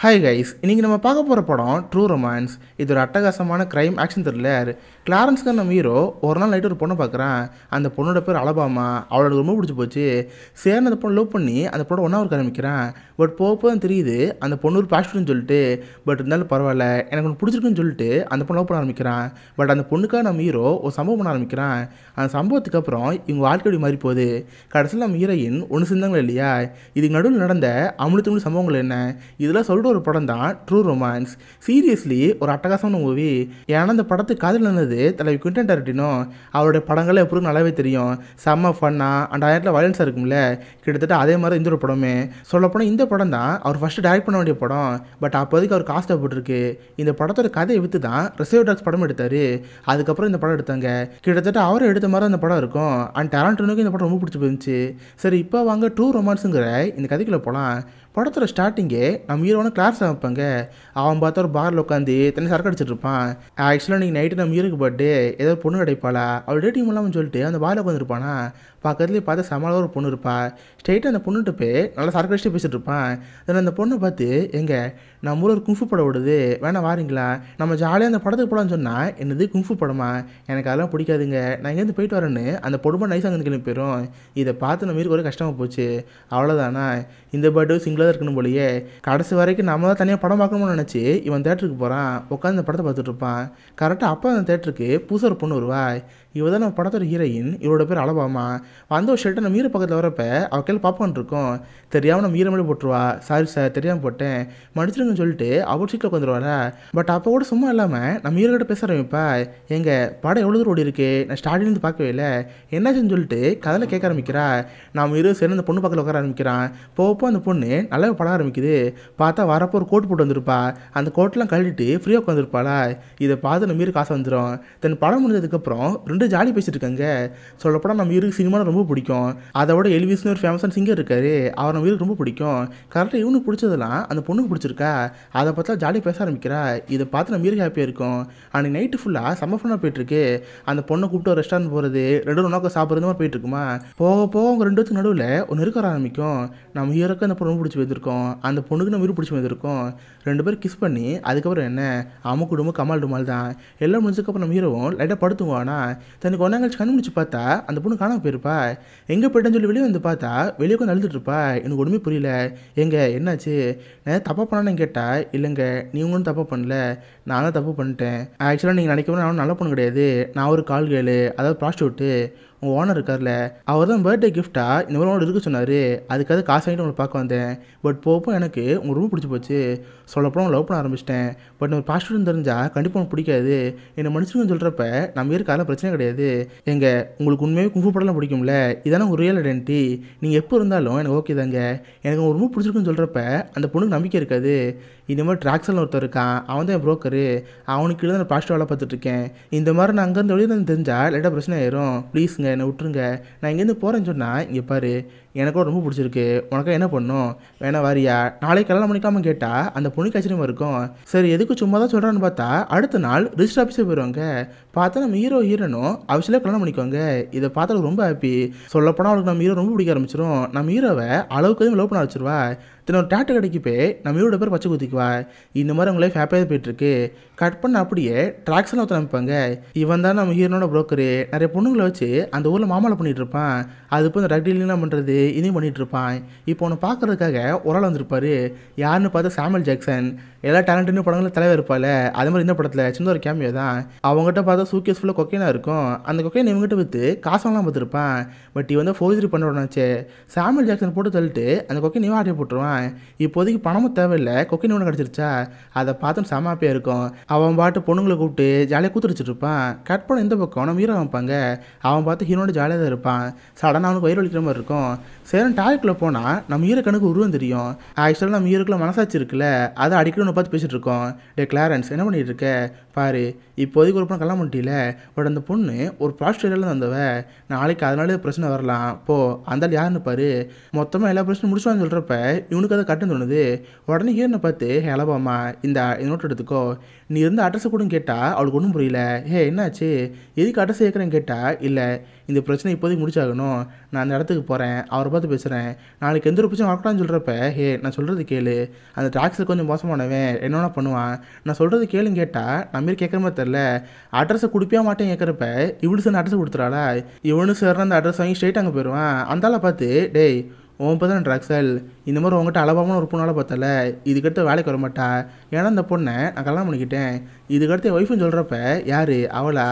Hi guys, இன்றைக்கி நம்ம பார்க்க போகிற படம் ட்ரூ ரொமான்ஸ். இது ஒரு அட்டகாசமான க்ரைம் ஆக்ஷன் த்ரில்லர். கிளாரன்ஸ்க்கு நம்ம ஹீரோ ஒரு நாள் நைட்டு ஒரு பொண்ணை பார்க்குறான். அந்த பொண்ணோட பேர் அலபாமா. அவளோட ரொம்ப பிடிச்சி போச்சு. சேர்ந்து அந்த பொண்ணு லவ் பண்ணி அந்த பொண்ணை ஒன்றா இருக்க ஆரம்பிக்கிறான். பட் போக தான் தெரியுது அந்த பொண்ணு ஒரு பாஸ்டர்னு சொல்லிட்டு. பட் இருந்தாலும் பரவாயில்ல, எனக்கு ஒன்று பிடிச்சிருக்குன்னு சொல்லிட்டு அந்த பொண்ணு லவ் பண்ண ஆரம்பிக்கிறான். பட் அந்த பொண்ணுக்காக நம்ம ஹீரோ ஒரு சம்பவம் பண்ண ஆரம்பிக்கிறான். அந்த சம்பவத்துக்கு அப்புறம் இவங்க வாழ்க்கை எப்படி மாறி போகுது, கடைசியில் நம்ம ஹீரோயின் ஒன்று செஞ்சாங்களா இல்லையா, இதுக்கு நடுவில் நடந்த அமுழுத்தமிழ் சம்பவங்கள் என்ன, இதெல்லாம் சொல்லிட்டு ஒரு படம் தான் ட்ரூ ரொமான்ஸ். சீரியஸ்லி ஒரு அட்டகாசமான மூவி. ஏன்னா அந்த படத்துக்கு காதல் இருந்தது தலைவி குவிண்டன் டாரன்டினோ. அவருடைய படங்கள் எப்படி நல்லாவே தெரியும். செம்ம ஃபன்னா அண்ட் ஆயிரத்தில் வயலன்ஸாக இருக்கும்ல. கிட்டத்தட்ட அதே மாதிரி இந்த ஒரு படமே. சொல்லப்போனால் இந்த படம் தான் அவர் ஃபஸ்ட்டு டைரக்ட் பண்ண வேண்டிய படம். பட் அப்போதைக்கு அவர் காஸ்ட் போட்டிருக்கு. இந்த படத்தோட கதையை விற்று தான் ரிசர்வ் டாக்ஸ் படம் எடுத்தார். அதுக்கப்புறம் இந்த படம் எடுத்தாங்க. கிட்டத்தட்ட அவரை எடுத்த மாதிரி அந்த படம் இருக்கும். அண்ட் டாரன்டினோக்கு இந்த படம் ரொம்ப பிடிச்சி போயிருந்துச்சு. சரி, இப்போ வாங்க ட்ரூ ரொமான்ஸுங்கிற இந்த கதைக்குள்ளே போகலாம். படத்தோட ஸ்டார்டிங்கே நம்ம ஹீரோனை கிளாஸ் வைப்பாங்க. அவன் பார்த்தா ஒரு பாரில் உட்காந்து தண்ணி சரக்கு அடிச்சிட்டு இருப்பான். ஆக்சுவலாக நீங்கள் நைட்டு நம்ம ஹீரோக்கு பர்த்டே, ஏதோ பொண்ணு கிடைப்பாளா, அவள் டேட்டிங் பண்ணலாம்னு சொல்லிட்டு அந்த பாரில் உட்காந்துருப்பானா. பக்கத்துலேயே பார்த்தா சமாளம் ஒரு பொண்ணு இருப்பா. ஸ்ட்ரெயிட்டாக அந்த பொண்ணுகிட்ட போய் நல்லா சரக்கு அடிச்சுட்டு பேசிட்டு இருப்பான். தென் அந்த பொண்ணை பார்த்து, எங்கே நம்ம ஊரில் ஒரு குங்ஃபு படம் விடுது, வேணா வாரீங்களா, நம்ம ஜாலியாக அந்த படத்துக்கு போகலான்னு சொன்னால், என்னது குங்ஃபு படமா, எனக்கு அதெல்லாம் பிடிக்காதுங்க, நான் இங்கேருந்து போயிட்டு வரேன்னு அந்த பொண்ணு நைஸாக அங்கே கிளம்பி போயிடும். இதை பார்த்து நம்ம ஹீரோக்கு ஒரு கஷ்டமாக போச்சு. அவ்வளோதானா, இந்த பர்த்டே சிங்கிளாக தான் இருக்கணும் போலியே. கடைசி வரைக்கும் நம்ம தான் தனியாக படம் பார்க்கணும்னு நினச்சி இவன் தேட்டருக்கு போகிறான். உட்காந்து இந்த படத்தை பார்த்துட்டு இருப்பான். கரெக்டாக அப்போ அந்த தேட்டருக்கு புதுசாக ஒரு பொண்ணு வருவா. இவ தான் நம்ம படத்தோட ஹீரோயின். இவரோட பேர் அலபாமா. வந்த ஒரு ஷர்ட்டை நம்ம ஹீரோ பக்கத்தில் வரப்ப அவள் கையில் பாப்பான் இருக்கும். தெரியாமல் நம்ம ஹீரோ மேலே போட்டுருவா. சாரி சார், தெரியாமல் போட்டேன், மன்னிச்சிருங்கன்னு சொல்லிட்டு அவள் சீட்டில் உட்காந்துருவாரா. பட் அப்போ கூட சும்மா இல்லாமல் நம்ம ஹீரோ கிட்ட பேச ஆரம்பிப்பா. எங்கள் படம் எவ்வளோ தூரம் ஓடி இருக்கு, நான் ஸ்டார்டிங்லேருந்து பார்க்கவே இல்லை, என்னாச்சுன்னு சொல்லிட்டு கதையில் கேட்க ஆரம்பிக்கிறா. நம்ம ஹீரோ சேர்ந்து அந்த பொண்ணு பக்கத்தில் உட்கார ஆரம்பிக்கிறான். போகப்போ அந்த பொண்ணு நல்லாவே படம் ஆரம்பிக்குது. பார்த்தா வரப்போ ஒரு கோட் போட்டு வந்திருப்பா. அந்த கோட்டெலாம் கழட்டிட்டு ஃப்ரீயாக உட்காந்துருப்பாளா. இதை பார்த்து நம்ம ஹீரோ காசு வந்துடும். தென் படம் முடிஞ்சதுக்கப்புறம் ரெண்டு ஜாலி பேசிட்டு இருக்காங்க. சொல்லப்போனால் நம்ம ஹீரோக்கு சினிமா ரொம்ப பிடிக்கும். அதை விட எல்விஸ்னு ஒரு ஃபேமஸான சிங்கர் இருக்காரு, அவர் நம்ம ஹீரோக்கு ரொம்ப பிடிக்கும். கரெக்டாக இவனுக்கு பிடிச்சதெல்லாம் அந்த பொண்ணுக்கு பிடிச்சிருக்கா. அதை பார்த்தா ஜாலியாக பேச ஆரம்பிக்கிறா. இதை பார்த்து நம்ம ஹீரோ ஹாப்பியாக இருக்கும். அன்றைக்கி நைட்டு ஃபுல்லாக செம்ம ஃபன்னாக போயிட்டுருக்கு. அந்த பொண்ணை கூப்பிட்டு ஒரு ரெஸ்டாரண்ட் போகிறது, ரெண்டு ஒன்றாக்க சாப்பிட்றது மாதிரி போயிட்டு இருக்குமா. போக போக அவங்க ரெண்டு பேருக்கு நடுவில் ஒன்று இருக்க ஆரம்பிக்கும். நம்ம ஹீரோக்கு அந்த பொண்ணு ரொம்ப பிடிச்சி வந்திருக்கோம். அந்த பொண்ணுக்கு நம்ம ஹீரோ பிடிச்சி வந்திருக்கோம். ரெண்டு பேரும் கிஸ் பண்ணி அதுக்கப்புறம் என்ன அம்மா குடும்பம் கமால் டுமால் தான். எல்லாம் முடிஞ்சதுக்கப்புறம் நம்ம ஹீரோவும் லைட்டாக படுத்துவானா. தனக்கு ஒன்றா கழிச்சு கண்ணு முடிச்சு பார்த்தா அந்த பொண்ணு காணாமல் போயிருப்பா. எங்கே போயிட்டேன்னு சொல்லி வெளியே வந்து பார்த்தா வெளியே கொஞ்சம் அழுதுட்டு இருப்பா. எனக்கு ஒன்றுமே புரியல. எங்கே என்னாச்சு, நான் தப்பாக பண்ணான்னு கேட்டா, இல்லைங்க நீ ஒன்றும் தப்பாக பண்ணல, நான் தான் தப்பு பண்ணிட்டேன். ஆக்சுவலாக நீங்கள் நினைக்கவும் நான் நல்ல பொண்ணு கிடையாது, நான் ஒரு கால் கேளு, அதாவது ப்ராஸ்டியூட்டு. உங்கள் ஓனர் இருக்கார்ல, அவர் தான் பர்த்டே கிஃப்டாக இந்த மாதிரி ஒன்று இருக்க சொன்னார். அதுக்காக காசு வாங்கிட்டு உங்களை பார்க்க வந்தேன். பட் போப்போ எனக்கு உங்கள் ரொம்ப பிடிச்சி போச்சு. சொல்லப்போ உங்களை லவ் பண்ண ஆரம்பிச்சிட்டேன். பட் ஒரு பாஸ்டர்னு தெரிஞ்சால் கண்டிப்பாக உனக்கு பிடிக்காது. என்னை மன்னிச்சுன்னு சொல்கிறப்ப நம்ம இருக்க அதெல்லாம் பிரச்சனை கிடையாது. எங்க உங்களுக்கு உண்மையாக குங்ஃபு படம்லாம் பிடிக்கும்ல, இதான உங்கள் ரியல் ஐடென்டிட்டி, நீங்கள் எப்போ இருந்தாலும் எனக்கு ஓகே தாங்க. எனக்கு உங்கள் ரொம்ப பிடிச்சிருக்குன்னு சொல்கிறப்ப அந்த பொண்ணுக்கு நம்பிக்கை இருக்காது. இந்த மாதிரி ட்ராக்ஸில் ஒருத்தர் இருக்கான், அவன் தான் என் ப்ரோக்கரு, அவனுக்கு தான் நான் பாஸ்டர் வேலை பார்த்துட்ருக்கேன். இந்த மாதிரி நான் அங்கேருந்து வெளியே தெரிஞ்சால் லைட்டாக பிரச்சனை ஆயிரும். ப்ளீஸுங்க என்னை விட்டுருங்க, நான் இங்கேருந்து போகிறேன்னு சொன்னால், இங்கே பாரு எனக்கும் ரொம்ப பிடிச்சிருக்கு, உனக்கா என்ன பண்ணும், வேணா வாரியா, நாளைக்கு கல்யாணம் பண்ணிக்காமல் கேட்டால் அந்த பொண்ணுக்கு ஆச்சரியமாக இருக்கும். சரி எதுக்கு சும்மா தான் சொல்கிறான்னு பார்த்தா அடுத்த நாள் ரிஜிஸ்டர் ஆஃபீஸே போயிடுவாங்க. பார்த்தா நம்ம ஹீரோனும் அஃபிஷியலாக கல்யாணம் பண்ணிக்குவாங்க. இதை பார்த்தா ரொம்ப ஹாப்பி. சொல்லப்போனால் அவளுக்கு நம்ம ஹீரோ ரொம்ப பிடிக்க ஆரம்பிச்சிடும். நம்ம ஹீரோவை அளவுக்கு எதுவும் லவ் பண்ண வச்சிருவா. தின ஒரு டேட்டு கடைக்கு போய் நம்ம ஹீரோட பேர் பச்சை குத்திக்குவா. இந்த மாதிரி அவங்க லைஃப் ஹாப்பியாக போயிட்டுருக்கு. கட் பண்ண அப்படியே ட்ராக்ஸ்லாம் ஒருத்தர் அமைப்பாங்க. இவன் தான் நம்ம ஹீரோனோட ப்ரோக்கரு. நிறைய பொண்ணுங்களை வச்சு அந்த ஊரில் மாமலை பண்ணிகிட்டு இருப்பான். அது இப்போ இந்த ட்ரக் டீலிங்லாம் பண்ணுறது இதையும் பண்ணிகிட்டு இருப்பான். இப்போ ஒன்று பார்க்குறதுக்காக ஒரு ஆள் வந்திருப்பார். யாருன்னு பார்த்தா சாமுவல் ஜாக்சன். எல்லா டேலண்ட்னு படங்களும் தலைவர் இருப்பாள். அதே மாதிரி இந்த படத்தில் சின்ன ஒரு கேமியோ தான். அவங்ககிட்ட பார்த்தா சூக்கேஸ் ஃபுல்லாக கொக்கைனாக இருக்கும். அந்த கொக்கைன் இவங்ககிட்ட விற்று காசெல்லாம் பார்த்துருப்பான். பட் இவன் வந்து ஃபோர்ஜரி பண்ண உடனே சாமுவல் ஜாக்சன் போட்டு தள்ளிட்டு அந்த கொக்கைன் இவன் ஆட்டிய போட்டுருவான். இப்போதைக்கு பணமும் தேவையில்லை, கொக்கைன் ஒன்று கிடச்சிருச்சா. அதை பார்த்து செம ஹாப்பியாக இருக்கும். அவன் பாட்டு பொண்ணுங்களை கூப்பிட்டு ஜாலியாக கூத்துடிச்சிட்டு இருப்பான். கட் பண்ண இந்த பக்கம் நம்ம ஹீரோ வைப்பாங்க. அவன் பார்த்து ஹீரோட ஜாலியாக தான் இருப்பான். சடனாக அவனுக்கு வயிறு வலிக்கிற மாதிரி இருக்கும். சரி டாய்க்குள்ளே போனால் நம்ம ஹீரோ கணக்கு உருவம் தெரியும். ஆக்சுவலாக நம்ம ஹீரோக்குள்ள மனசாட்சி இருக்குல்ல, அதை அடிக்கடி ஒன்று பார்த்து பேசிகிட்டு இருக்கோம். டே கிளாரன்ஸ், என்ன பண்ணிட்டு இருக்க பாரு, இப்போதைக்கு ஒரு பொண்ணு கல்யாணம் பண்ணிட்டில, பட் அந்த பொண்ணு ஒரு ப்ராஸ்டியூட்டில் வந்தவ, நாளைக்கு அதனால பிரச்சனை வரலாம், போ அந்த யாருன்னு பாரு. மொத்தமாக எல்லா பிரச்சனையும் முடிச்சுவான்னு சொல்கிறப்ப இவனுக்கு அதை கட்டுன்னு தோணுது. உடனே ஹீரோனை பார்த்து, ஹே அலபாமா, இந்த நோட் எடுத்துக்கோ, நீ இருந்த அட்ரஸை கூட கேட்டால் அவளுக்கு ஒன்றும் புரியல. ஹே என்னாச்சு, எதுக்கு அட்ரஸ் கேட்குறேன்னு கேட்டால், இல்லை இந்த பிரச்சனை இப்போதைக்கு முடிச்சாகணும். நான் அந்த இடத்துக்கு போகிறேன், அவரை பார்த்து பேசுகிறேன். நாளைக்கு எந்த ஒரு பிரச்சனை வரக்கூடாதுன்னு சொல்கிறப்ப, ஹே நான் சொல்கிறது கேளு, அந்த டாக்ஸில் கொஞ்சம் மோசமானவன் என்னென்ன பண்ணுவான், நான் சொல்கிறது கேளுன்னு கேட்டால் நான் மாரி கேட்குற மாதிரி தெரில. அட்ரஸை கொடுப்பியா மாட்டேன் கேட்குறப்ப இவனு சேர்ந்து அட்ரஸ் கொடுத்துறாளா. இவனு சேர்ற அந்த அட்ரஸ் வாங்கி ஸ்ட்ரெயிட் அங்கே போயிடுவான். அந்தால பார்த்து டேய் உன் இப்போ தான் ட்ராக்ஸல் இந்த மாதிரி உங்கள்கிட்ட அளவாமல் ஒரு பொண்ணால் பார்த்தல இதுக்கடுத்து வேலைக்கு வர மாட்டா. ஏன்னா அந்த பொண்ணை நான் கல்யாணம் பண்ணிக்கிட்டேன். இதுக்கடுத்து என் ஒய்ஃபுன்னு சொல்கிறப்ப யார் அவளா,